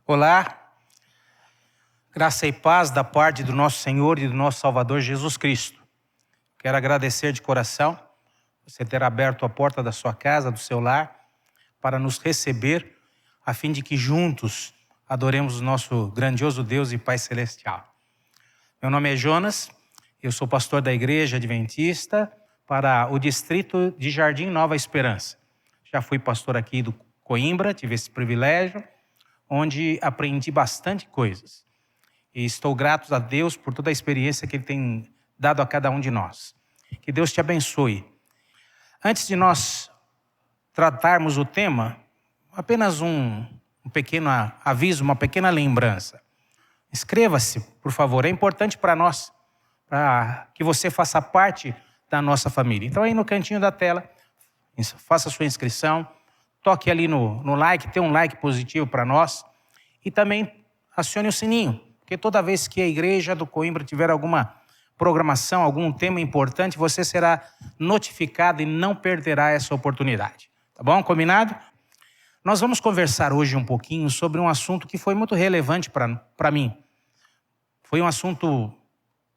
Olá, graça e paz da parte do nosso Senhor e do nosso Salvador Jesus Cristo. Quero agradecer de coração você ter aberto a porta da sua casa, do seu lar, para nos receber, a fim de que juntos adoremos o nosso grandioso Deus e Pai Celestial. Meu nome é Jonas, eu sou pastor da Igreja Adventista para o distrito de Jardim Nova Esperança. Já fui pastor aqui do Coimbra, tive esse privilégio, onde aprendi bastante coisas. E estou grato a Deus por toda a experiência que Ele tem dado a cada um de nós. Que Deus te abençoe. Antes de nós tratarmos o tema, apenas um pequeno aviso, uma pequena lembrança. Inscreva-se, por favor, é importante para nós, para que você faça parte da nossa família. Então aí no cantinho da tela, faça a sua inscrição, toque ali no like, tem um like positivo para nós e também acione o sininho, porque toda vez que a Igreja do Coimbra tiver alguma programação, algum tema importante, você será notificado e não perderá essa oportunidade. Tá bom? Combinado? Nós vamos conversar hoje um pouquinho sobre um assunto que foi muito relevante para mim. Foi um assunto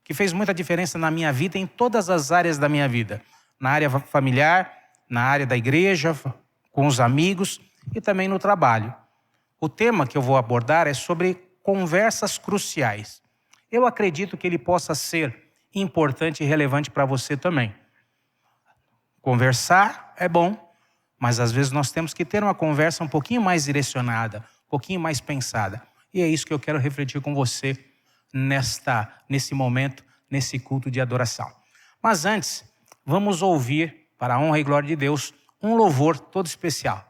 que fez muita diferença na minha vida, em todas as áreas da minha vida. Na área familiar, na área da igreja, com os amigos e também no trabalho. O tema que eu vou abordar é sobre conversas cruciais. Eu acredito que ele possa ser importante e relevante para você também. Conversar é bom, mas às vezes nós temos que ter uma conversa um pouquinho mais direcionada, um pouquinho mais pensada. E é isso que eu quero refletir com você nesse momento, nesse culto de adoração. Mas antes, vamos ouvir, para a honra e glória de Deus, um louvor todo especial.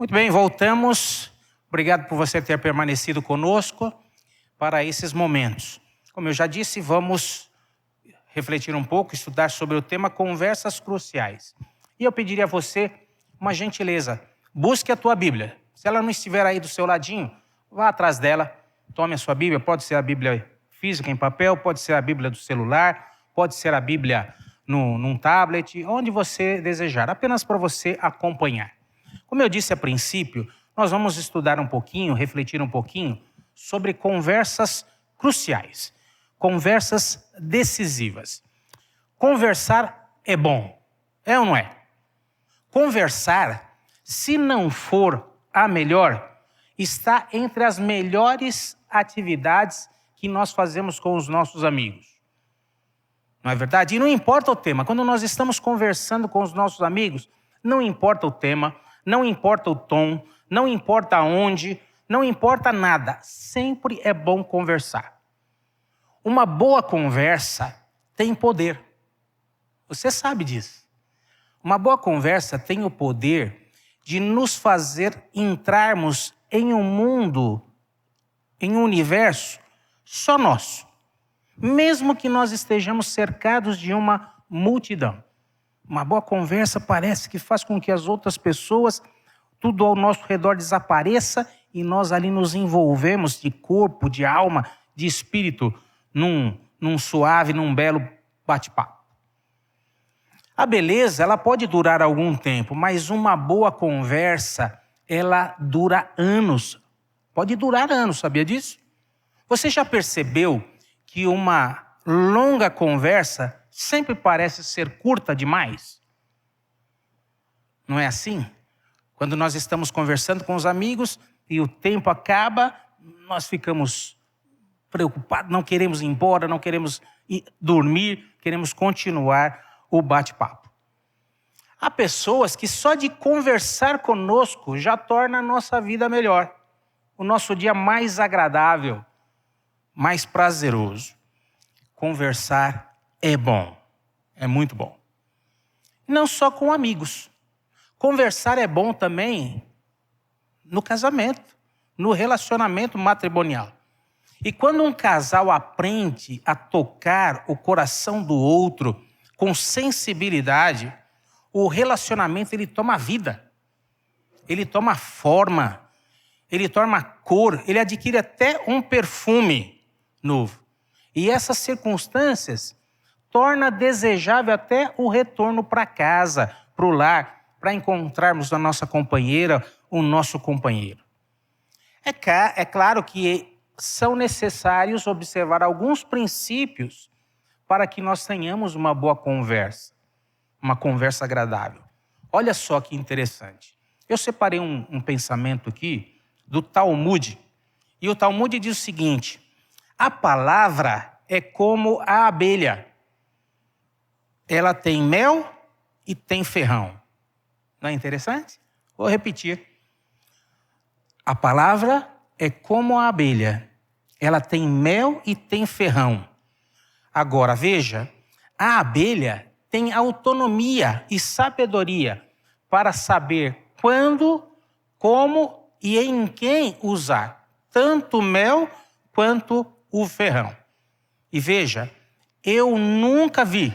Muito bem, voltamos. Obrigado por você ter permanecido conosco para esses momentos. Como eu já disse, vamos refletir um pouco, estudar sobre o tema conversas cruciais. E eu pediria a você uma gentileza. Busque a tua Bíblia. Se ela não estiver aí do seu ladinho, vá atrás dela. Tome a sua Bíblia. Pode ser a Bíblia física em papel, pode ser a Bíblia do celular, pode ser a Bíblia num tablet, onde você desejar, apenas para você acompanhar. Como eu disse a princípio, nós vamos estudar um pouquinho, refletir um pouquinho sobre conversas cruciais, conversas decisivas. Conversar é bom, é ou não é? Conversar, se não for a melhor, está entre as melhores atividades que nós fazemos com os nossos amigos. Não é verdade? E não importa o tema. Quando nós estamos conversando com os nossos amigos, não importa o tema, não importa o tom, não importa onde, não importa nada. Sempre é bom conversar. Uma boa conversa tem poder. Você sabe disso. Uma boa conversa tem o poder de nos fazer entrarmos em um mundo, em um universo só nosso. Mesmo que nós estejamos cercados de uma multidão. Uma boa conversa parece que faz com que as outras pessoas, tudo ao nosso redor desapareça e nós ali nos envolvemos de corpo, de alma, de espírito, num suave, num belo bate-papo. A beleza, ela pode durar algum tempo, mas uma boa conversa, ela dura anos. Pode durar anos, sabia disso? Você já percebeu que uma longa conversa sempre parece ser curta demais? Não é assim? Quando nós estamos conversando com os amigos e o tempo acaba, nós ficamos preocupados, não queremos ir embora, não queremos ir dormir, queremos continuar o bate-papo. Há pessoas que só de conversar conosco já torna a nossa vida melhor, o nosso dia mais agradável, mais prazeroso. Conversar é bom, é muito bom. Não só com amigos. Conversar é bom também no casamento, no relacionamento matrimonial. E quando um casal aprende a tocar o coração do outro com sensibilidade, o relacionamento ele toma vida, ele toma forma, ele toma cor, ele adquire até um perfume novo. E essas circunstâncias torna desejável até o retorno para casa, para o lar, para encontrarmos a nossa companheira, o nosso companheiro. É claro que são necessários observar alguns princípios para que nós tenhamos uma boa conversa, uma conversa agradável. Olha só que interessante. Eu separei um pensamento aqui do Talmud, e o Talmud diz o seguinte: a palavra é como a abelha. Ela tem mel e tem ferrão. Não é interessante? Vou repetir. A palavra é como a abelha. Ela tem mel e tem ferrão. Agora, veja, a abelha tem autonomia e sabedoria para saber quando, como e em quem usar tanto o mel quanto o ferrão. E veja, eu nunca vi,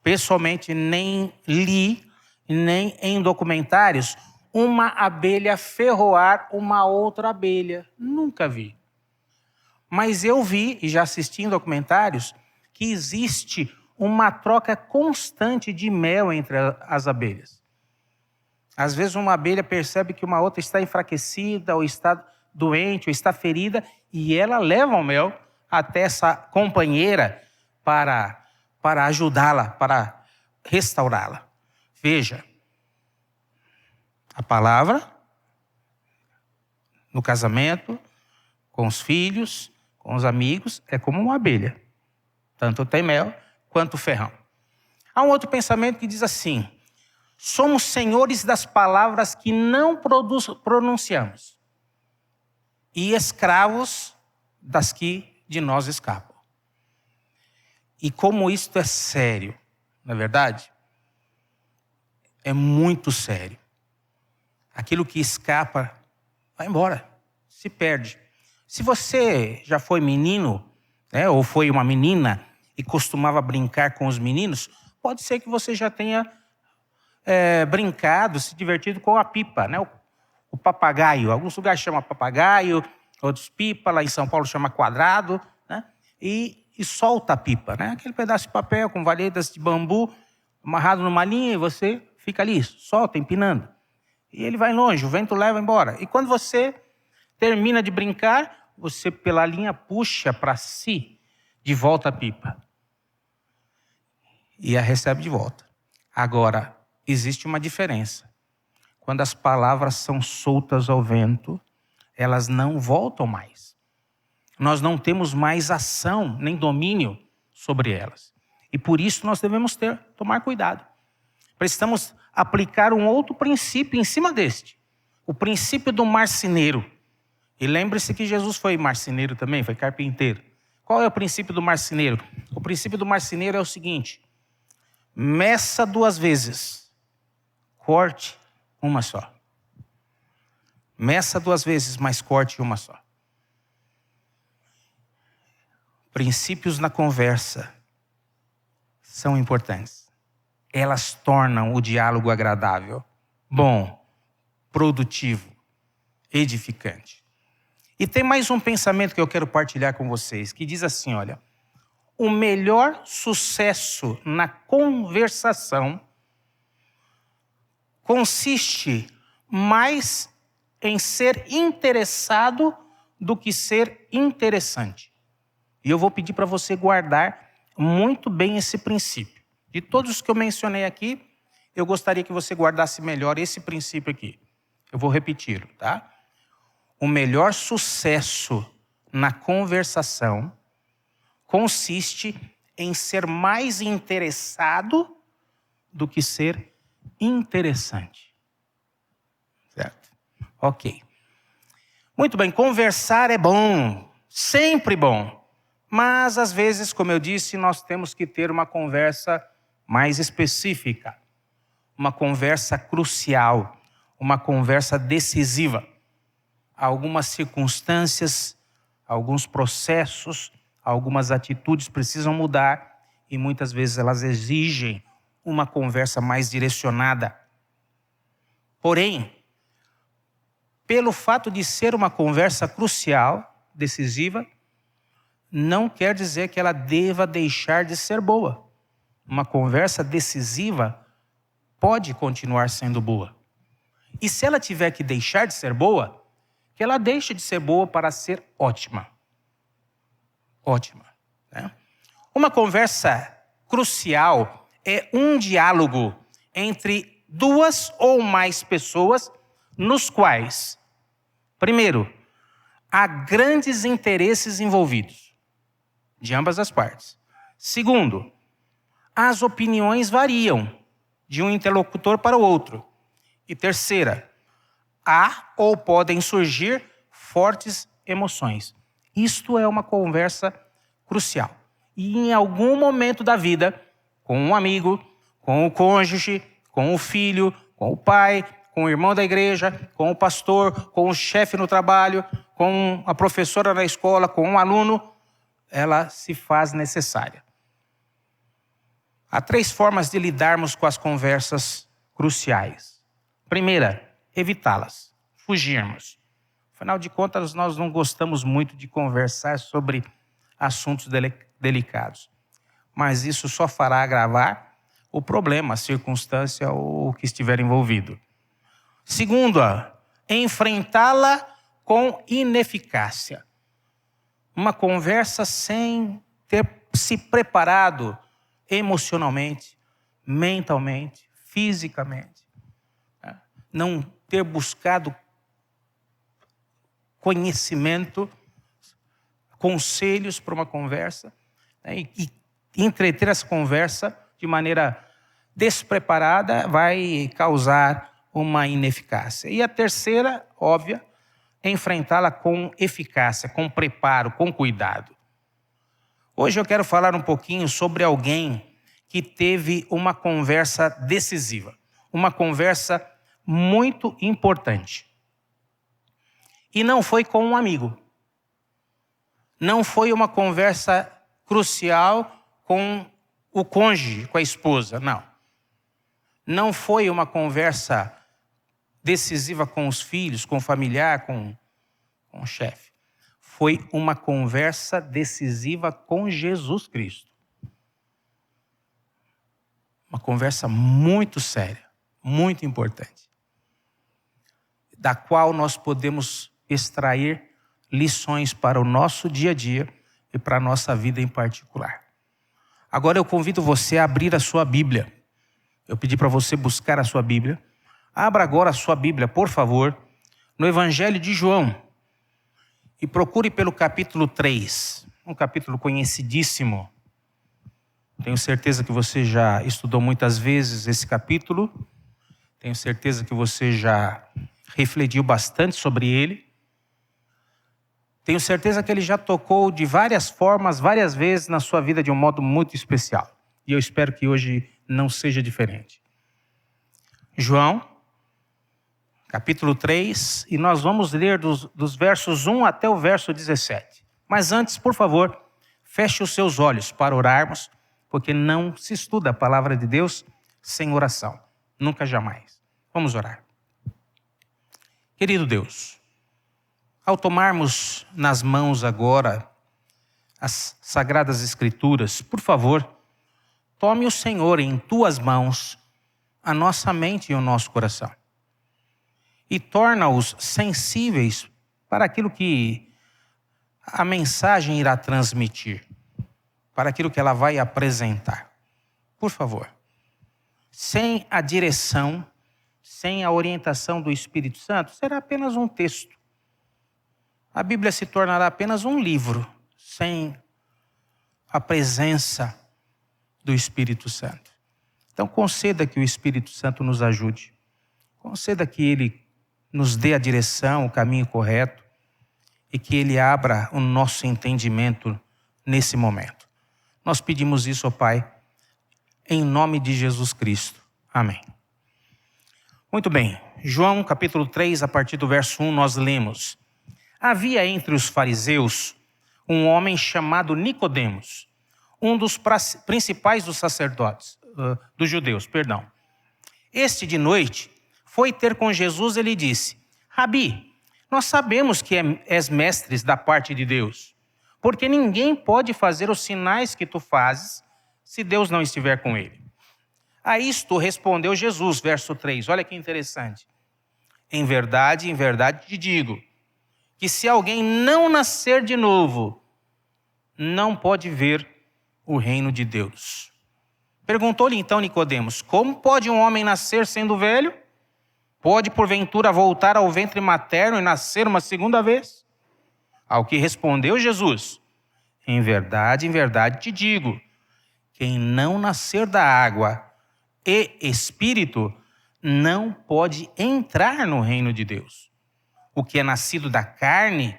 pessoalmente nem li, nem em documentários, uma abelha ferroar uma outra abelha. Nunca vi. Mas eu vi, e já assisti em documentários, que existe uma troca constante de mel entre as abelhas. Às vezes uma abelha percebe que uma outra está enfraquecida, ou está doente, ou está ferida, e ela leva o mel até essa companheira para ajudá-la, para restaurá-la. Veja, a palavra no casamento, com os filhos, com os amigos, é como uma abelha. Tanto tem mel quanto ferrão. Há um outro pensamento que diz assim: somos senhores das palavras que não pronunciamos e escravos das que de nós escapam. E como isto é sério, não é verdade? é muito sério. Aquilo que escapa vai embora, se perde. Se você já foi menino, né, ou foi uma menina e costumava brincar com os meninos, pode ser que você já tenha brincado, se divertido com a pipa, né? O papagaio. Alguns lugares chamam papagaio, outros pipa, lá em São Paulo chama quadrado, né? E solta a pipa, né? Aquele pedaço de papel com varetas de bambu amarrado numa linha e você fica ali, solta, empinando. E ele vai longe, o vento leva embora. E quando você termina de brincar, você pela linha puxa para si de volta a pipa. E a recebe de volta. Agora, existe uma diferença. Quando as palavras são soltas ao vento, elas não voltam mais. Nós não temos mais ação nem domínio sobre elas. E por isso nós devemos tomar cuidado. Precisamos aplicar um outro princípio em cima deste. O princípio do marceneiro. E lembre-se que Jesus foi marceneiro também, foi carpinteiro. Qual é o princípio do marceneiro? O princípio do marceneiro é o seguinte: meça 2 vezes, corte uma só. Meça 2 vezes, mas corte uma só. Princípios na conversa são importantes. Elas tornam o diálogo agradável, bom, produtivo, edificante. E tem mais um pensamento que eu quero partilhar com vocês, que diz assim, olha: o melhor sucesso na conversação consiste mais em ser interessado do que ser interessante. E eu vou pedir para você guardar muito bem esse princípio. De todos os que eu mencionei aqui, eu gostaria que você guardasse melhor esse princípio aqui. Eu vou repeti-lo, tá? O melhor sucesso na conversação consiste em ser mais interessado do que ser interessante. Certo? Ok. Muito bem, conversar é bom, sempre bom. Mas, às vezes, como eu disse, nós temos que ter uma conversa mais específica. Uma conversa crucial, uma conversa decisiva. Algumas circunstâncias, alguns processos, algumas atitudes precisam mudar e muitas vezes elas exigem uma conversa mais direcionada. Porém, pelo fato de ser uma conversa crucial, decisiva, não quer dizer que ela deva deixar de ser boa. Uma conversa decisiva pode continuar sendo boa. E se ela tiver que deixar de ser boa, que ela deixe de ser boa para ser ótima. Ótima, né? Uma conversa crucial é um diálogo entre 2 ou mais pessoas nos quais, primeiro, há grandes interesses envolvidos, de ambas as partes. Segundo, as opiniões variam de um interlocutor para o outro. E terceira, há ou podem surgir fortes emoções. Isto é uma conversa crucial. E em algum momento da vida, com um amigo, com o cônjuge, com o filho, com o pai, com o irmão da igreja, com o pastor, com o chefe no trabalho, com a professora na escola, com um aluno, ela se faz necessária. Há 3 formas de lidarmos com as conversas cruciais. Primeira, evitá-las, fugirmos. Afinal de contas, nós não gostamos muito de conversar sobre assuntos delicados. Mas isso só fará agravar o problema, a circunstância ou o que estiver envolvido. Segunda, enfrentá-la com ineficácia. Uma conversa sem ter se preparado emocionalmente, mentalmente, fisicamente. Não ter buscado conhecimento, conselhos para uma conversa, né? E entreter essa conversa de maneira despreparada vai causar uma ineficácia. E a terceira, óbvia, é enfrentá-la com eficácia, com preparo, com cuidado. Hoje eu quero falar um pouquinho sobre alguém que teve uma conversa decisiva. uma conversa muito importante. E não foi com um amigo. Não foi uma conversa crucial com o cônjuge, com a esposa, não. Não foi uma conversa decisiva com os filhos, com o familiar, com o chefe. Foi uma conversa decisiva com Jesus Cristo. Uma conversa muito séria, muito importante, da qual nós podemos extrair lições para o nosso dia a dia e para a nossa vida em particular. Agora eu convido você a abrir a sua Bíblia. Eu pedi para você buscar a sua Bíblia. Abra agora a sua Bíblia, por favor, no Evangelho de João. E procure pelo capítulo 3, um capítulo conhecidíssimo. Tenho certeza que você já estudou muitas vezes esse capítulo. Tenho certeza que você já refletiu bastante sobre ele. Tenho certeza que ele já tocou de várias formas, várias vezes na sua vida de um modo muito especial. E eu espero que hoje não seja diferente. João, capítulo 3, e nós vamos ler dos versos 1 até o verso 17. Mas antes, por favor, feche os seus olhos para orarmos, porque não se estuda a palavra de Deus sem oração. Nunca, jamais. Vamos orar. Querido Deus, ao tomarmos nas mãos agora as Sagradas Escrituras, por favor, tome o Senhor em tuas mãos a nossa mente e o nosso coração. E torna-os sensíveis para aquilo que a mensagem irá transmitir, para aquilo que ela vai apresentar. Por favor, sem a direção, sem a orientação do Espírito Santo, será apenas um texto. A Bíblia se tornará apenas um livro, sem a presença do Espírito Santo. Então conceda que o Espírito Santo nos ajude. Conceda que Ele nos dê a direção, o caminho correto, e que Ele abra o nosso entendimento nesse momento. Nós pedimos isso, ó Pai, em nome de Jesus Cristo. Amém. Muito bem, João capítulo 3, a partir do verso 1, nós lemos: Havia entre os fariseus um homem chamado Nicodemos, um dos principais dos sacerdotes, dos judeus, perdão. Este de noite foi ter com Jesus e lhe disse: Rabi, nós sabemos que és mestres da parte de Deus, porque ninguém pode fazer os sinais que tu fazes se Deus não estiver com ele. A isto respondeu Jesus, verso 3, olha que interessante. Em verdade te digo, que se alguém não nascer de novo, não pode ver o reino de Deus. Perguntou-lhe então Nicodemos: Como pode um homem nascer sendo velho? Pode porventura voltar ao ventre materno e nascer uma segunda vez? Ao que respondeu Jesus: Em verdade te digo, quem não nascer da água e espírito não pode entrar no reino de Deus. O que é nascido da carne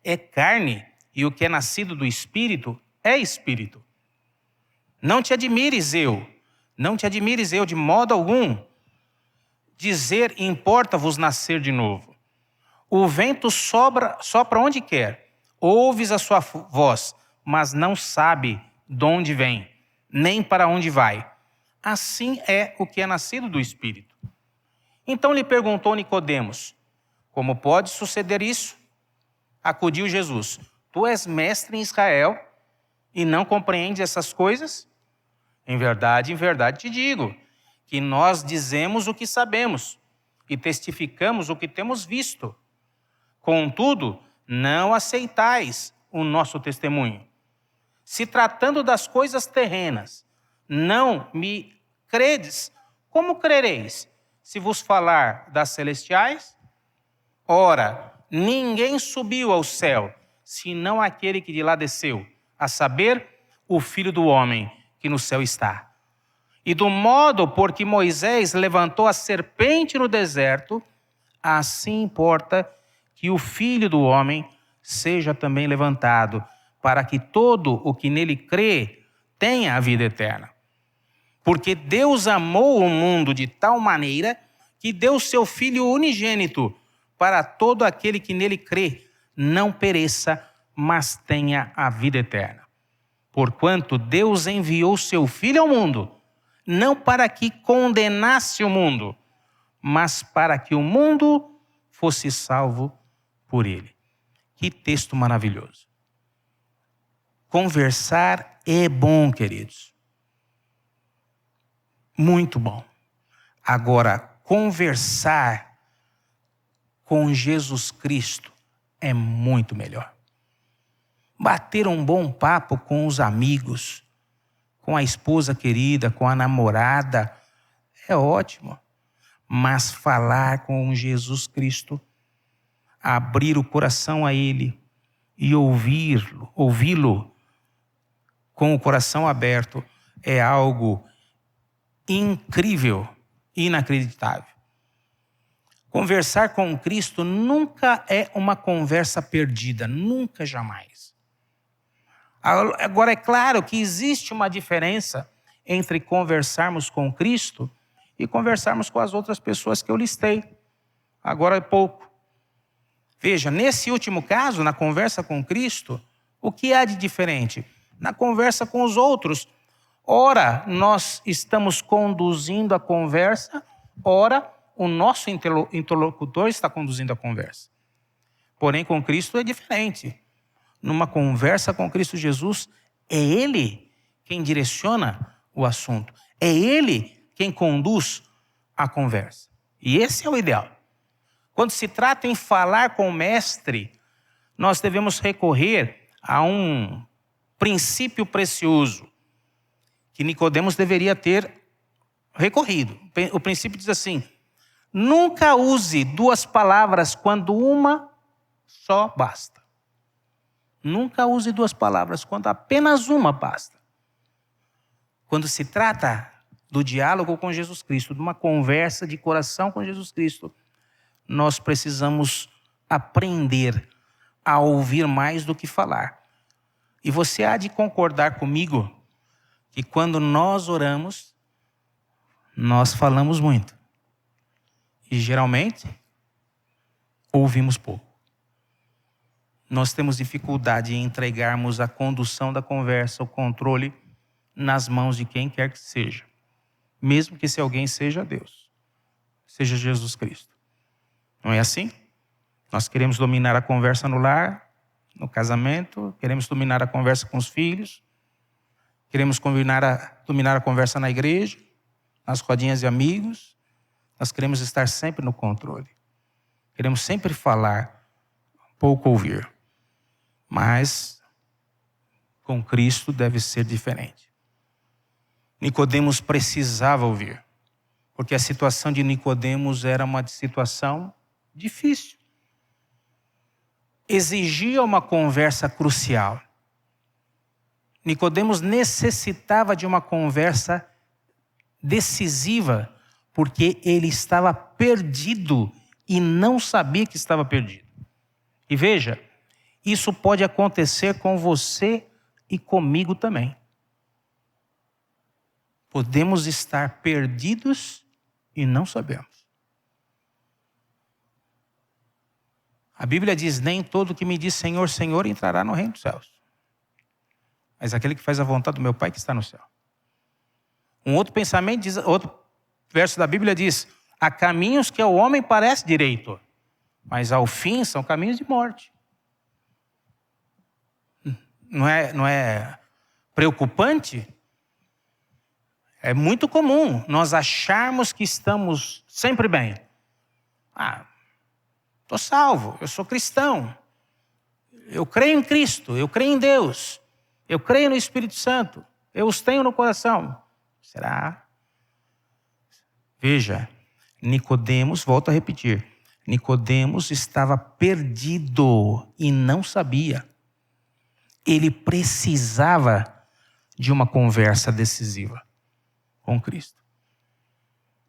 é carne, e o que é nascido do espírito é espírito. Não te admires eu de modo algum dizer: importa-vos nascer de novo. O vento sopra onde quer, ouves a sua voz, mas não sabe de onde vem, nem para onde vai. Assim é o que é nascido do espírito. Então lhe perguntou Nicodemos: Como pode suceder isso? Acudiu Jesus: Tu és mestre em Israel e não compreendes essas coisas? Em verdade te digo, que nós dizemos o que sabemos e testificamos o que temos visto. Contudo, não aceitais o nosso testemunho. Se tratando das coisas terrenas, não me credes, como crereis se vos falar das celestiais? Ora, ninguém subiu ao céu, senão aquele que de lá desceu, a saber, o Filho do Homem que no céu está. E do modo por que Moisés levantou a serpente no deserto, assim importa que o Filho do Homem seja também levantado, para que todo o que nele crê tenha a vida eterna. Porque Deus amou o mundo de tal maneira que deu seu Filho unigênito para todo aquele que nele crê, não pereça, mas tenha a vida eterna. Porquanto Deus enviou seu Filho ao mundo, não para que condenasse o mundo, mas para que o mundo fosse salvo por ele. Que texto maravilhoso. Conversar é bom, queridos. Muito bom. Agora, conversar com Jesus Cristo é muito melhor. Bater um bom papo com os amigos, com a esposa querida, com a namorada, é ótimo. Mas falar com Jesus Cristo, abrir o coração a Ele e ouvi-lo com o coração aberto, é algo incrível, inacreditável. Conversar com Cristo nunca é uma conversa perdida, nunca, jamais. Agora, é claro que existe uma diferença entre conversarmos com Cristo e conversarmos com as outras pessoas que eu listei agora há pouco. Veja, nesse último caso, na conversa com Cristo, o que há de diferente? Na conversa com os outros, ora, nós estamos conduzindo a conversa, ora, o nosso interlocutor está conduzindo a conversa. Porém, com Cristo é diferente. Numa conversa com Cristo Jesus, é Ele quem direciona o assunto. É Ele quem conduz a conversa. E esse é o ideal. Quando se trata em falar com o Mestre, nós devemos recorrer a um princípio precioso que Nicodemos deveria ter recorrido. O princípio diz assim: nunca use duas palavras quando uma só basta. Nunca use duas palavras quando apenas uma basta. Quando se trata do diálogo com Jesus Cristo, de uma conversa de coração com Jesus Cristo, nós precisamos aprender a ouvir mais do que falar. E você há de concordar comigo que quando nós oramos, nós falamos muito. E geralmente, ouvimos pouco. Nós temos dificuldade em entregarmos a condução da conversa, o controle, nas mãos de quem quer que seja. Mesmo que esse alguém seja Deus, seja Jesus Cristo. Não é assim? Nós queremos dominar a conversa no lar, no casamento, queremos dominar a conversa com os filhos, queremos dominar a conversa na igreja, nas rodinhas de amigos. Nós queremos estar sempre no controle. Queremos sempre falar, pouco ouvir. Mas com Cristo deve ser diferente. Nicodemos precisava ouvir, porque a situação de Nicodemos era uma situação difícil. Exigia uma conversa crucial. Nicodemos necessitava de uma conversa decisiva, porque ele estava perdido e não sabia que estava perdido. E veja, isso pode acontecer com você e comigo também. Podemos estar perdidos e não sabemos. A Bíblia diz: nem todo que me diz Senhor, Senhor entrará no reino dos céus, mas aquele que faz a vontade do meu Pai que está no céu. Um outro pensamento diz, outro verso da Bíblia diz: há caminhos que ao homem parece direito, mas ao fim são caminhos de morte. Não é preocupante? É muito comum nós acharmos que estamos sempre bem. Estou salvo, eu sou cristão, eu creio em Cristo, eu creio em Deus, eu creio no Espírito Santo, eu os tenho no coração. Será? Veja, Nicodemos, volto a repetir, Nicodemos estava perdido e não sabia. Ele precisava de uma conversa decisiva com Cristo.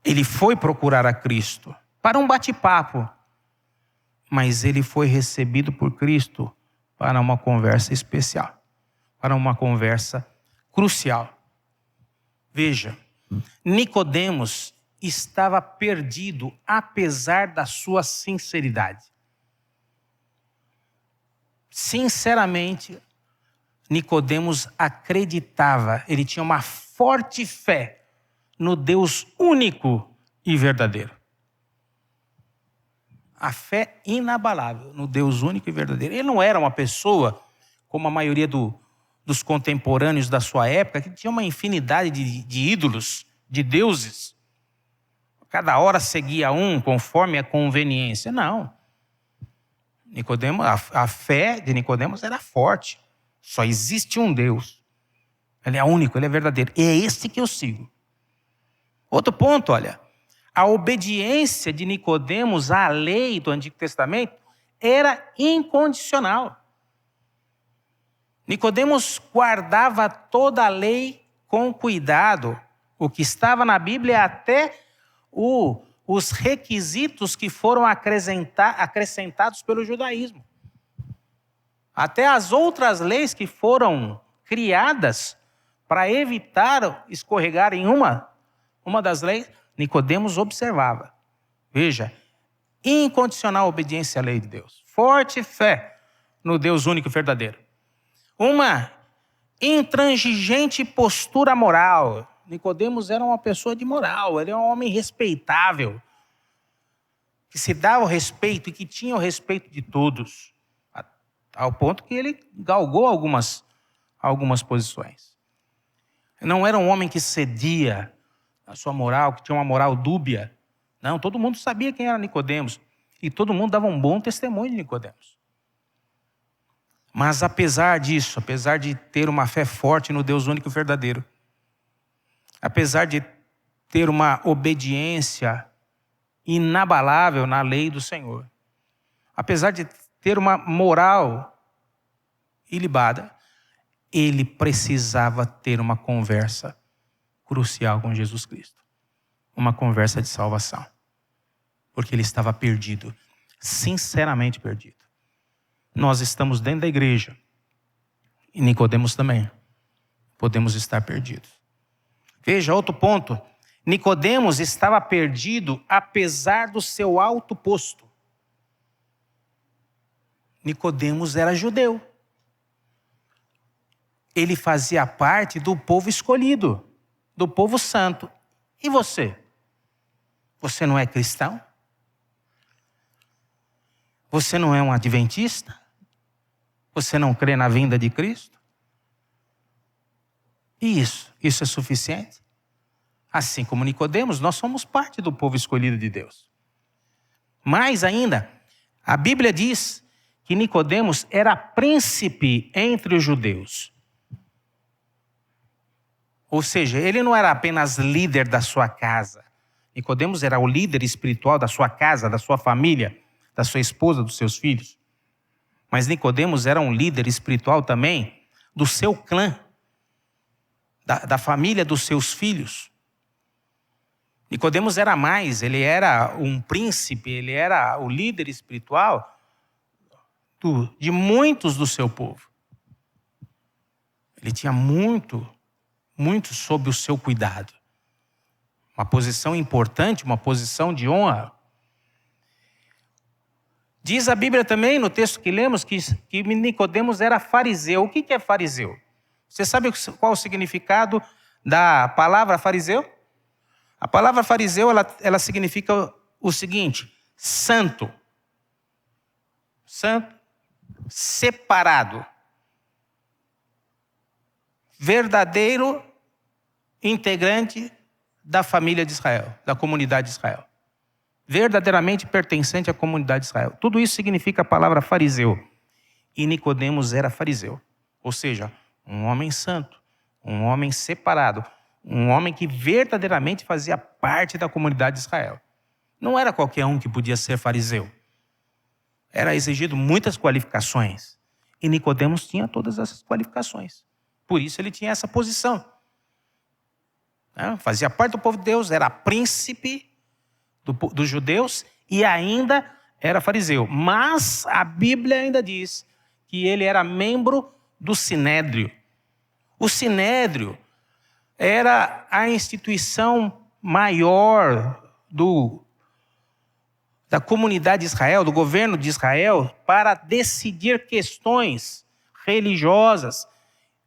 Ele foi procurar a Cristo para um bate-papo, mas ele foi recebido por Cristo para uma conversa especial, para uma conversa crucial. Veja, Nicodemos estava perdido, apesar da sua sinceridade. Sinceramente, Nicodemos acreditava, ele tinha uma forte fé no Deus único e verdadeiro. A fé inabalável no Deus único e verdadeiro. Ele não era uma pessoa, como a maioria dos contemporâneos da sua época, que tinha uma infinidade de ídolos, de deuses. Cada hora seguia um conforme a conveniência. Não. Nicodemos, a fé de Nicodemos era forte. Só existe um Deus. Ele é único, ele é verdadeiro. E é esse que eu sigo. Outro ponto, olha. A obediência de Nicodemos à lei do Antigo Testamento era incondicional. Nicodemos guardava toda a lei com cuidado. O que estava na Bíblia, até os requisitos que foram acrescentados pelo judaísmo. Até as outras leis que foram criadas para evitar escorregar em uma das leis, Nicodemos observava. Veja, incondicional obediência à lei de Deus. Forte fé no Deus único e verdadeiro. Uma intransigente postura moral. Nicodemos era uma pessoa de moral, ele era um homem respeitável, que se dava o respeito e que tinha o respeito de todos, ao ponto que ele galgou algumas posições. Não era um homem que cedia a sua moral, que tinha uma moral dúbia. Não, todo mundo sabia quem era Nicodemos e todo mundo dava um bom testemunho de Nicodemos. Mas apesar disso, apesar de ter uma fé forte no Deus único e verdadeiro, apesar de ter uma obediência inabalável na lei do Senhor, apesar de ter uma moral ilibada, ele precisava ter uma conversa crucial com Jesus Cristo. Uma conversa de salvação. Porque ele estava perdido, sinceramente perdido. Nós estamos dentro da igreja, e Nicodemos também. Podemos estar perdidos. Veja, outro ponto. Nicodemos estava perdido apesar do seu alto posto. Nicodemos era judeu. Ele fazia parte do povo escolhido, do povo santo. E você? Você não é cristão? Você não é um adventista? Você não crê na vinda de Cristo? E isso é suficiente? Assim como Nicodemos, nós somos parte do povo escolhido de Deus. Mais ainda, a Bíblia diz que Nicodemos era príncipe entre os judeus. Ou seja, ele não era apenas líder da sua casa. Nicodemos era o líder espiritual da sua casa, da sua família, da sua esposa, dos seus filhos. Mas Nicodemos era um líder espiritual também do seu clã, da família dos seus filhos. Nicodemos era mais, ele era um príncipe, ele era o líder espiritual de muitos do seu povo. Ele tinha muito sob o seu cuidado. Uma posição importante, uma posição de honra. Diz a Bíblia também, no texto que lemos, que Nicodemos era fariseu. O que é fariseu? Você sabe qual o significado da palavra fariseu? A palavra fariseu, ela significa o seguinte: santo. Santo, separado. Verdadeiro integrante da família de Israel, da comunidade de Israel. Verdadeiramente pertencente à comunidade de Israel. Tudo isso significa a palavra fariseu. E Nicodemos era fariseu. Ou seja, um homem santo, um homem separado, um homem que verdadeiramente fazia parte da comunidade de Israel. Não era qualquer um que podia ser fariseu. Era exigido muitas qualificações. E Nicodemos tinha todas essas qualificações. Por isso ele tinha essa posição. Fazia parte do povo de Deus, era príncipe dos judeus e ainda era fariseu. Mas a Bíblia ainda diz que ele era membro do Sinédrio. O Sinédrio era a instituição maior da comunidade de Israel, do governo de Israel, para decidir questões religiosas,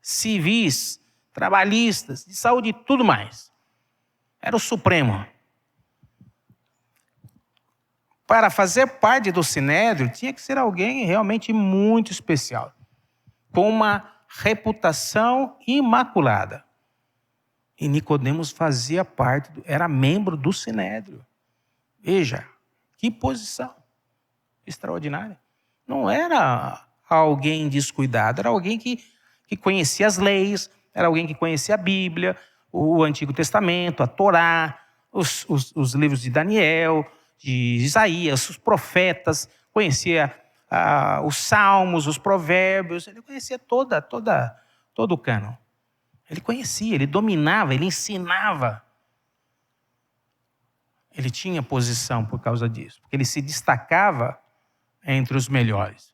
civis, trabalhistas, de saúde e tudo mais. Era o Supremo. Para fazer parte do Sinédrio, tinha que ser alguém realmente muito especial, com uma reputação imaculada. E Nicodemos fazia parte, era membro do Sinédrio. Veja, que posição extraordinária. Não era alguém descuidado, era alguém que conhecia as leis, era alguém que conhecia a Bíblia, o Antigo Testamento, a Torá, os livros de Daniel, de Isaías, os profetas, conhecia os salmos, os provérbios, ele conhecia todo o cânon. Ele conhecia, ele dominava, ele ensinava. Ele tinha posição por causa disso, porque ele se destacava entre os melhores.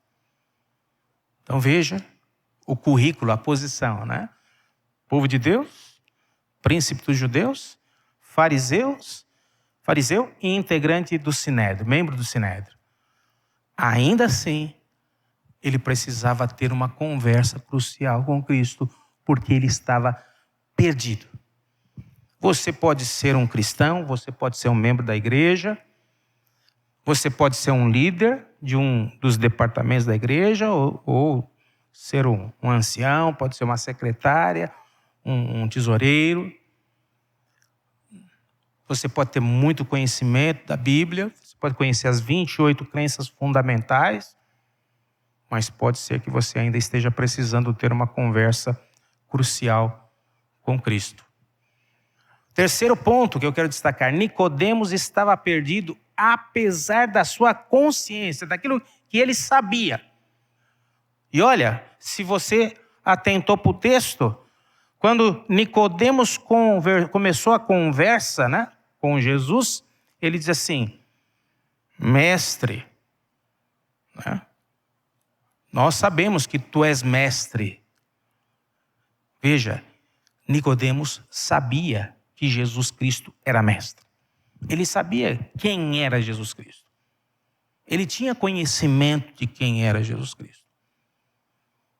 Então veja o currículo, a posição, né? Povo de Deus, príncipe dos judeus, fariseu e integrante do Sinédrio, membro do Sinédrio. Ainda assim, ele precisava ter uma conversa crucial com Cristo, porque ele estava perdido. Você pode ser um cristão, você pode ser um membro da igreja, você pode ser um líder de um dos departamentos da igreja, ou ser um ancião, pode ser uma secretária, um tesoureiro. Você pode ter muito conhecimento da Bíblia, você pode conhecer as 28 crenças fundamentais, mas pode ser que você ainda esteja precisando ter uma conversa crucial com Cristo. Terceiro ponto que eu quero destacar: Nicodemos estava perdido apesar da sua consciência, daquilo que ele sabia. E olha, se você atentou para o texto, quando Nicodemos começou a conversa, né, com Jesus, ele diz assim: mestre, né? Nós sabemos que tu és mestre. Veja, Nicodemos sabia que Jesus Cristo era mestre. Ele sabia quem era Jesus Cristo. Ele tinha conhecimento de quem era Jesus Cristo.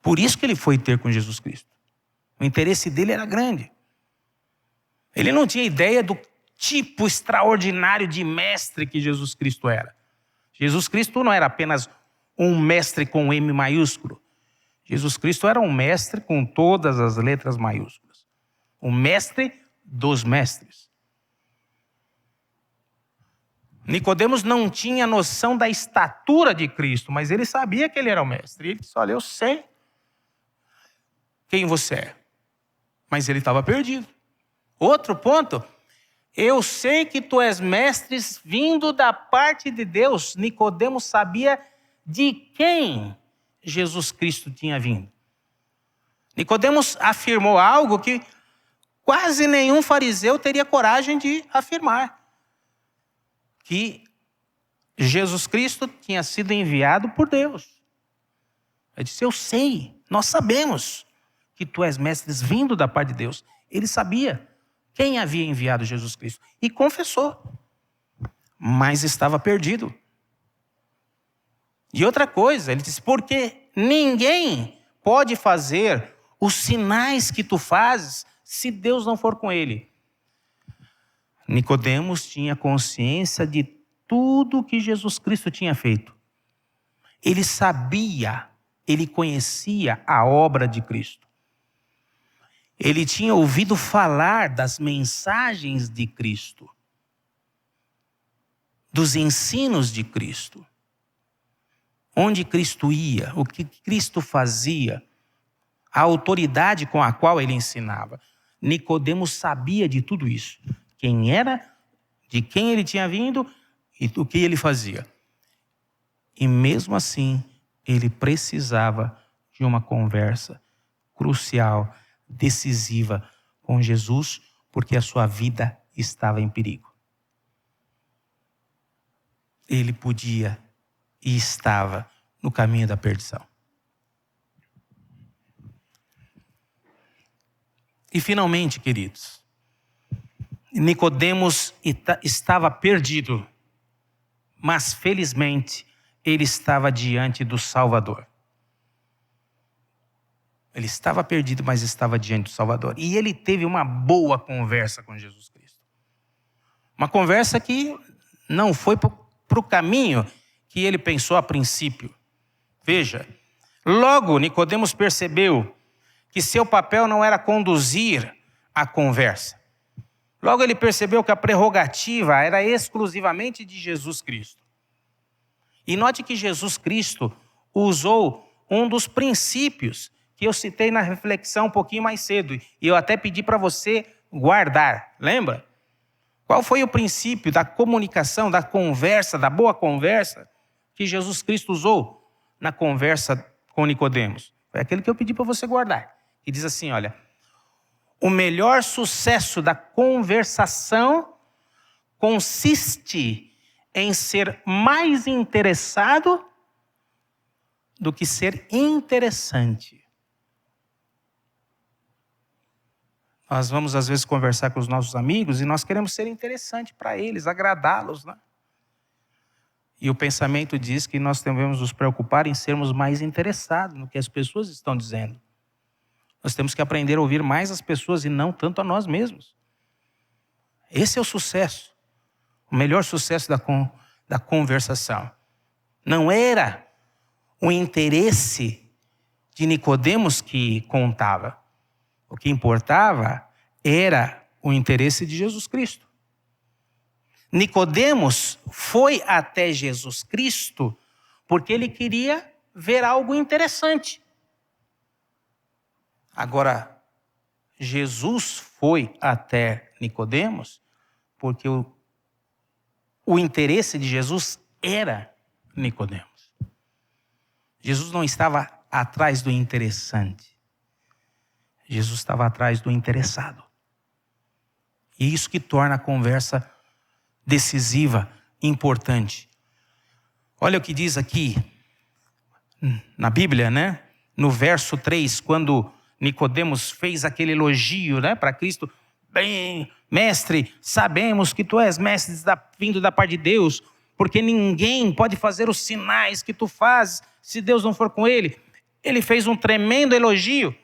Por isso que ele foi ter com Jesus Cristo. O interesse dele era grande. Ele não tinha ideia do tipo extraordinário de mestre que Jesus Cristo era. Jesus Cristo não era apenas um mestre com M maiúsculo. Jesus Cristo era um mestre com todas as letras maiúsculas. O mestre dos mestres. Nicodemos não tinha noção da estatura de Cristo, mas ele sabia que ele era o mestre. Ele disse: olha, eu sei quem você é. Mas ele estava perdido. Outro ponto: eu sei que tu és mestre vindo da parte de Deus. Nicodemos sabia de quem Jesus Cristo tinha vindo. Nicodemos afirmou algo que quase nenhum fariseu teria coragem de afirmar: que Jesus Cristo tinha sido enviado por Deus. Ele disse: eu sei, nós sabemos que tu és mestre vindo da parte de Deus. Ele sabia quem havia enviado Jesus Cristo e confessou, mas estava perdido. E outra coisa, ele disse: porque ninguém pode fazer os sinais que tu fazes se Deus não for com ele. Nicodemos tinha consciência de tudo que Jesus Cristo tinha feito. Ele sabia, ele conhecia a obra de Cristo. Ele tinha ouvido falar das mensagens de Cristo, dos ensinos de Cristo. Onde Cristo ia, o que Cristo fazia, a autoridade com a qual ele ensinava. Nicodemos sabia de tudo isso. Quem era, de quem ele tinha vindo e o que ele fazia. E mesmo assim, ele precisava de uma conversa crucial, decisiva com Jesus, porque a sua vida estava em perigo. Ele podia e estava no caminho da perdição. E finalmente, queridos, Nicodemos estava perdido, mas felizmente ele estava diante do Salvador. Ele estava perdido, mas estava diante do Salvador. E ele teve uma boa conversa com Jesus Cristo. Uma conversa que não foi para o caminho que ele pensou a princípio. Veja, logo Nicodemos percebeu que seu papel não era conduzir a conversa. Logo ele percebeu que a prerrogativa era exclusivamente de Jesus Cristo. E note que Jesus Cristo usou um dos princípios que eu citei na reflexão um pouquinho mais cedo. E eu até pedi para você guardar. Lembra? Qual foi o princípio da comunicação, da conversa, da boa conversa que Jesus Cristo usou na conversa com Nicodemos? Foi aquele que eu pedi para você guardar. E diz assim, olha, o melhor sucesso da conversação consiste em ser mais interessado do que ser interessante. Nós vamos, às vezes, conversar com os nossos amigos e nós queremos ser interessante para eles, agradá-los, né? E o pensamento diz que nós devemos nos preocupar em sermos mais interessados no que as pessoas estão dizendo. Nós temos que aprender a ouvir mais as pessoas e não tanto a nós mesmos. Esse é o sucesso, o melhor sucesso da conversação. Não era o interesse de Nicodemos que contava. O que importava era o interesse de Jesus Cristo. Nicodemos foi até Jesus Cristo porque ele queria ver algo interessante. Agora, Jesus foi até Nicodemos porque o interesse de Jesus era Nicodemos. Jesus não estava atrás do interessante. Jesus estava atrás do interessado. E isso que torna a conversa decisiva, importante. Olha o que diz aqui na Bíblia, né? No verso 3, quando Nicodemos fez aquele elogio, né, para Cristo. Bem, mestre, sabemos que tu és mestre vindo da parte de Deus, porque ninguém pode fazer os sinais que tu fazes se Deus não for com ele. Ele fez um tremendo elogio.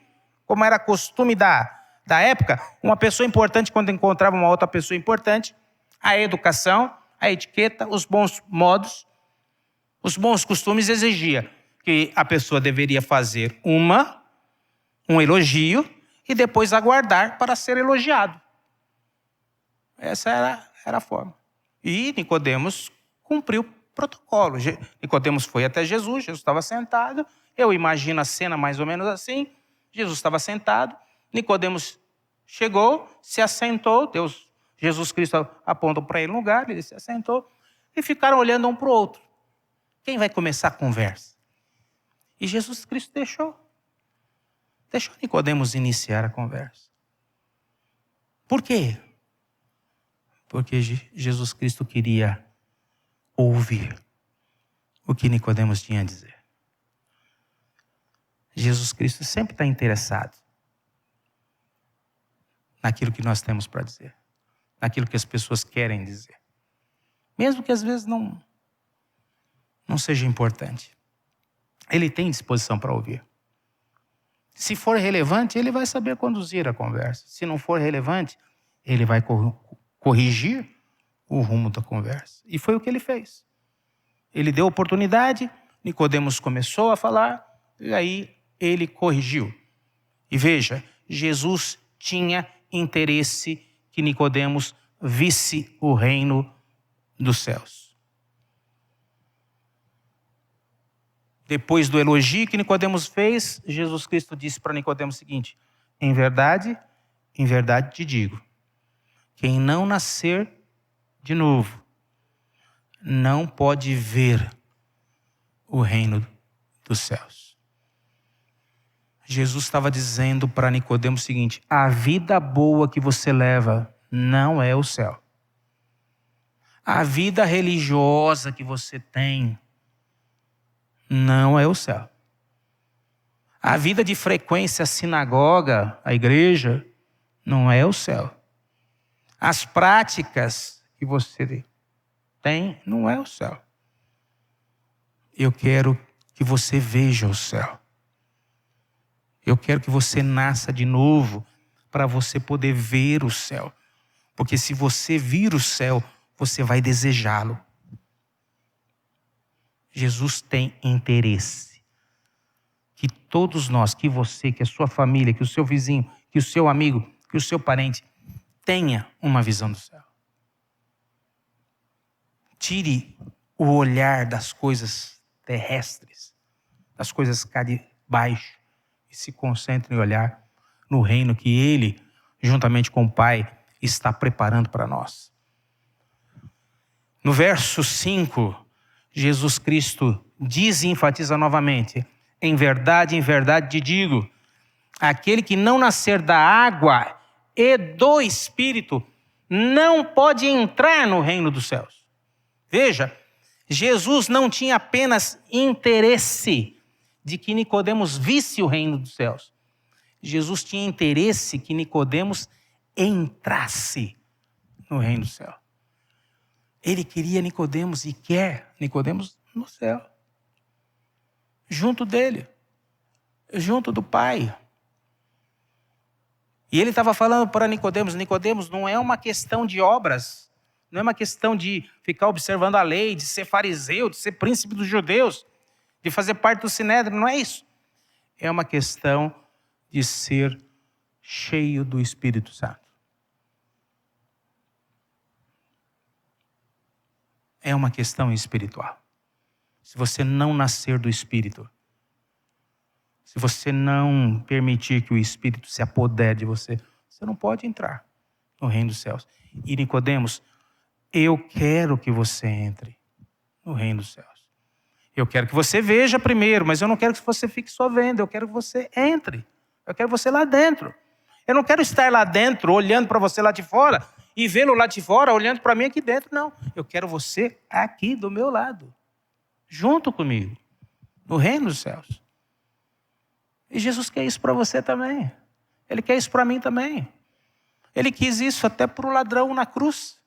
Como era costume da época, uma pessoa importante, quando encontrava uma outra pessoa importante, a educação, a etiqueta, os bons modos, os bons costumes exigia que a pessoa deveria fazer um elogio e depois aguardar para ser elogiado. Essa era a forma. E Nicodemos cumpriu o protocolo. Nicodemos foi até Jesus estava sentado. Eu imagino a cena mais ou menos assim. Jesus estava sentado, Nicodemos chegou, se assentou, Jesus Cristo apontou para ele um lugar, ele se assentou, e ficaram olhando um para o outro. Quem vai começar a conversa? E Jesus Cristo deixou Nicodemos iniciar a conversa. Por quê? Porque Jesus Cristo queria ouvir o que Nicodemos tinha a dizer. Jesus Cristo sempre está interessado naquilo que nós temos para dizer, naquilo que as pessoas querem dizer. Mesmo que às vezes não seja importante. Ele tem disposição para ouvir. Se for relevante, ele vai saber conduzir a conversa. Se não for relevante, ele vai corrigir o rumo da conversa. E foi o que ele fez. Ele deu oportunidade, Nicodemos começou a falar, e aí ele corrigiu. E veja, Jesus tinha interesse que Nicodemos visse o reino dos céus. Depois do elogio que Nicodemos fez, Jesus Cristo disse para Nicodemos o seguinte: em verdade te digo, quem não nascer de novo não pode ver o reino dos céus. Jesus estava dizendo para Nicodemos o seguinte: a vida boa que você leva não é o céu. A vida religiosa que você tem não é o céu. A vida de frequência à sinagoga, à igreja, não é o céu. As práticas que você tem não é o céu. Eu quero que você veja o céu. Eu quero que você nasça de novo para você poder ver o céu. Porque se você vir o céu, você vai desejá-lo. Jesus tem interesse que todos nós, que você, que a sua família, que o seu vizinho, que o seu amigo, que o seu parente tenha uma visão do céu. Tire o olhar das coisas terrestres, das coisas cá de baixo, e se concentre em olhar no reino que Ele, juntamente com o Pai, está preparando para nós. No verso 5, Jesus Cristo diz e enfatiza novamente: em verdade te digo, aquele que não nascer da água e do Espírito não pode entrar no reino dos céus. Veja, Jesus não tinha apenas interesse de que Nicodemos visse o reino dos céus. Jesus tinha interesse que Nicodemos entrasse no reino do céu. Ele queria Nicodemos e quer Nicodemos no céu. Junto dele. Junto do Pai. E ele estava falando para Nicodemos: Nicodemos, não é uma questão de obras. Não é uma questão de ficar observando a lei, de ser fariseu, de ser príncipe dos judeus, de fazer parte do Sinédrio. Não é isso. É uma questão de ser cheio do Espírito Santo. É uma questão espiritual. Se você não nascer do Espírito, se você não permitir que o Espírito se apodere de você, você não pode entrar no reino dos céus. E Nicodemos, eu quero que você entre no reino dos céus. Eu quero que você veja primeiro, mas eu não quero que você fique só vendo, eu quero que você entre. Eu quero você lá dentro. Eu não quero estar lá dentro, olhando para você lá de fora, e vê-lo lá de fora, olhando para mim aqui dentro, não. Eu quero você aqui do meu lado, junto comigo, no reino dos céus. E Jesus quer isso para você também. Ele quer isso para mim também. Ele quis isso até para o ladrão na cruz.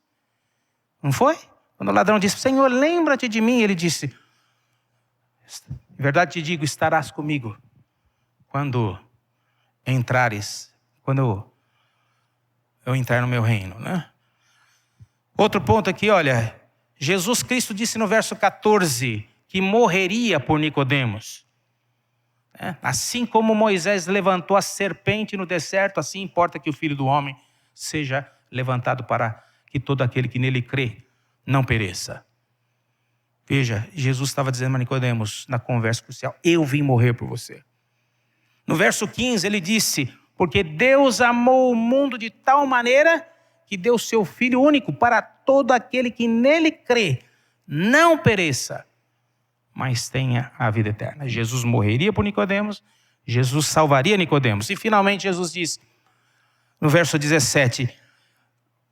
Não foi? Quando o ladrão disse: Senhor, lembra-te de mim. Ele disse: em verdade te digo, estarás comigo quando entrares, quando eu entrar no meu reino, né? Outro ponto aqui, olha, Jesus Cristo disse no verso 14 que morreria por Nicodemos. Assim como Moisés levantou a serpente no deserto, assim importa que o Filho do Homem seja levantado para que todo aquele que nele crê não pereça. Veja, Jesus estava dizendo a Nicodemos na conversa crucial: eu vim morrer por você. No verso 15 ele disse: porque Deus amou o mundo de tal maneira que deu seu Filho único para todo aquele que nele crê não pereça, mas tenha a vida eterna. Jesus morreria por Nicodemos, Jesus salvaria Nicodemos. E finalmente Jesus diz, no verso 17: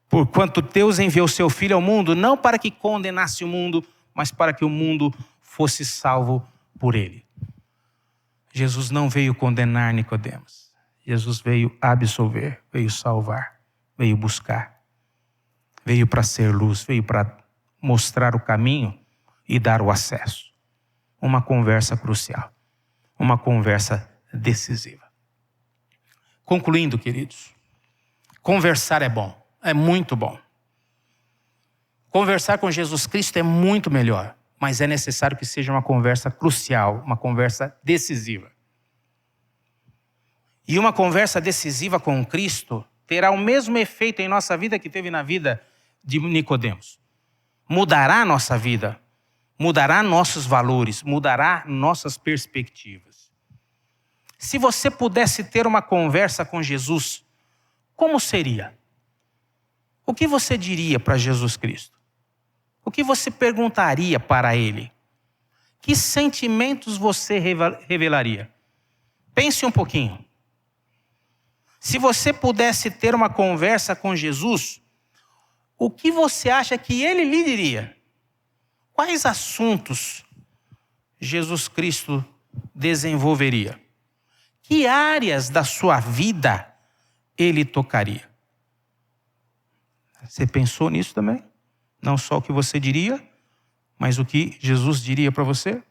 porquanto Deus enviou seu Filho ao mundo, não para que condenasse o mundo, mas para que o mundo fosse salvo por ele. Jesus não veio condenar Nicodemos. Jesus veio absolver, veio salvar, veio buscar. Veio para ser luz, veio para mostrar o caminho e dar o acesso. Uma conversa crucial, uma conversa decisiva. Concluindo, queridos, conversar é bom, é muito bom. Conversar com Jesus Cristo é muito melhor, mas é necessário que seja uma conversa crucial, uma conversa decisiva. E uma conversa decisiva com Cristo terá o mesmo efeito em nossa vida que teve na vida de Nicodemos. Mudará a nossa vida, mudará nossos valores, mudará nossas perspectivas. Se você pudesse ter uma conversa com Jesus, como seria? O que você diria para Jesus Cristo? O que você perguntaria para Ele? Que sentimentos você revelaria? Pense um pouquinho. Se você pudesse ter uma conversa com Jesus, o que você acha que Ele lhe diria? Quais assuntos Jesus Cristo desenvolveria? Que áreas da sua vida ele tocaria. Você pensou nisso também? Não só o que você diria, mas o que Jesus diria para você?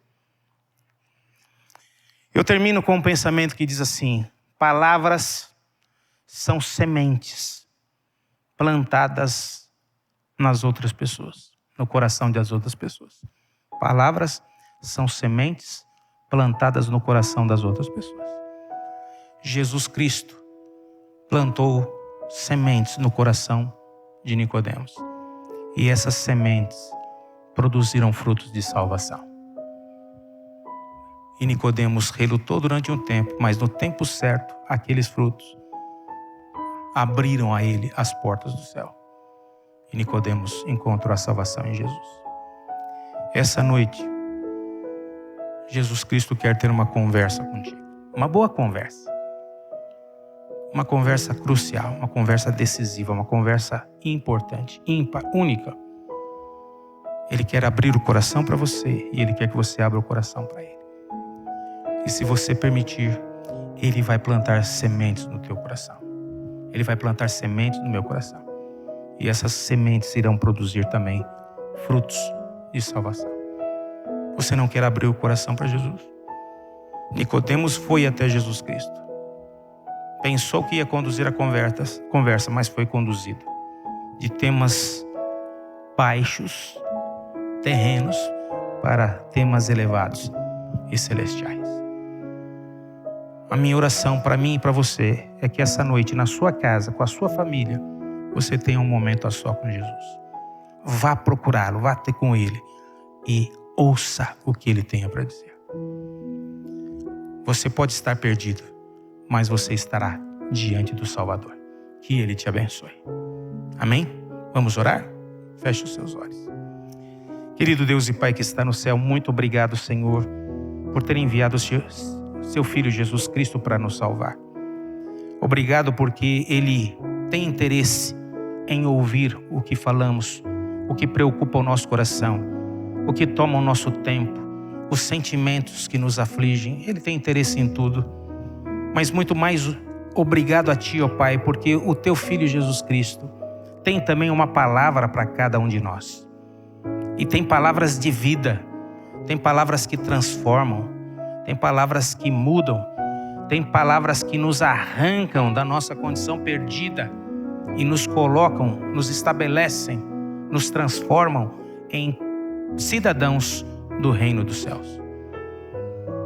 Eu termino com um pensamento que diz assim: palavras são sementes plantadas nas outras pessoas, no coração das outras pessoas. Palavras são sementes plantadas no coração das outras pessoas. Jesus Cristo plantou sementes no coração de Nicodemos. E essas sementes produziram frutos de salvação. E Nicodemos relutou durante um tempo, mas no tempo certo, aqueles frutos abriram a ele as portas do céu. E Nicodemos encontrou a salvação em Jesus. Essa noite, Jesus Cristo quer ter uma conversa contigo. Uma boa conversa. Uma conversa crucial, uma conversa decisiva, uma conversa importante, ímpar, única. Ele quer abrir o coração para você e Ele quer que você abra o coração para Ele. E se você permitir, Ele vai plantar sementes no teu coração. Ele vai plantar sementes no meu coração. E essas sementes irão produzir também frutos de salvação. Você não quer abrir o coração para Jesus? Nicodemos foi até Jesus Cristo. Pensou que ia conduzir a conversa, mas foi conduzido de temas baixos, terrenos, para temas elevados e celestiais. A minha oração para mim e para você é que essa noite, na sua casa, com a sua família, você tenha um momento a só com Jesus. Vá procurá-lo, vá ter com Ele e ouça o que Ele tem para dizer. Você pode estar perdido, mas você estará diante do Salvador. Que Ele te abençoe. Amém? Vamos orar? Feche os seus olhos. Querido Deus e Pai que está no céu, muito obrigado, Senhor, por ter enviado o seu Filho Jesus Cristo para nos salvar. Obrigado porque Ele tem interesse em ouvir o que falamos, o que preocupa o nosso coração, o que toma o nosso tempo, os sentimentos que nos afligem. Ele tem interesse em tudo. Mas muito mais obrigado a Ti, ó Pai, porque o Teu Filho Jesus Cristo tem também uma palavra para cada um de nós. E tem palavras de vida, tem palavras que transformam, tem palavras que mudam, tem palavras que nos arrancam da nossa condição perdida e nos colocam, nos estabelecem, nos transformam em cidadãos do reino dos céus.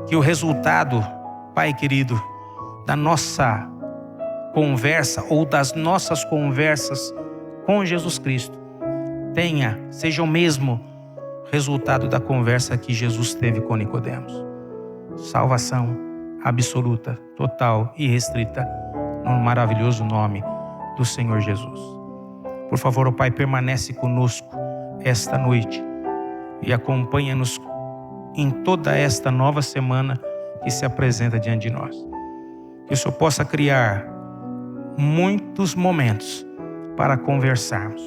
Que o resultado, Pai querido, da nossa conversa ou das nossas conversas com Jesus Cristo seja o mesmo resultado da conversa que Jesus teve com Nicodemos. Salvação absoluta, total e restrita no maravilhoso nome do Senhor Jesus. Por favor, ó Pai, permanece conosco esta noite e acompanha-nos em toda esta nova semana que se apresenta diante de nós. Que o Senhor possa criar muitos momentos para conversarmos,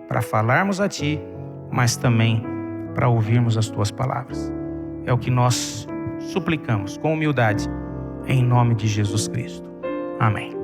para falarmos a Ti, mas também para ouvirmos as Tuas palavras. É o que nós suplicamos com humildade, em nome de Jesus Cristo. Amém.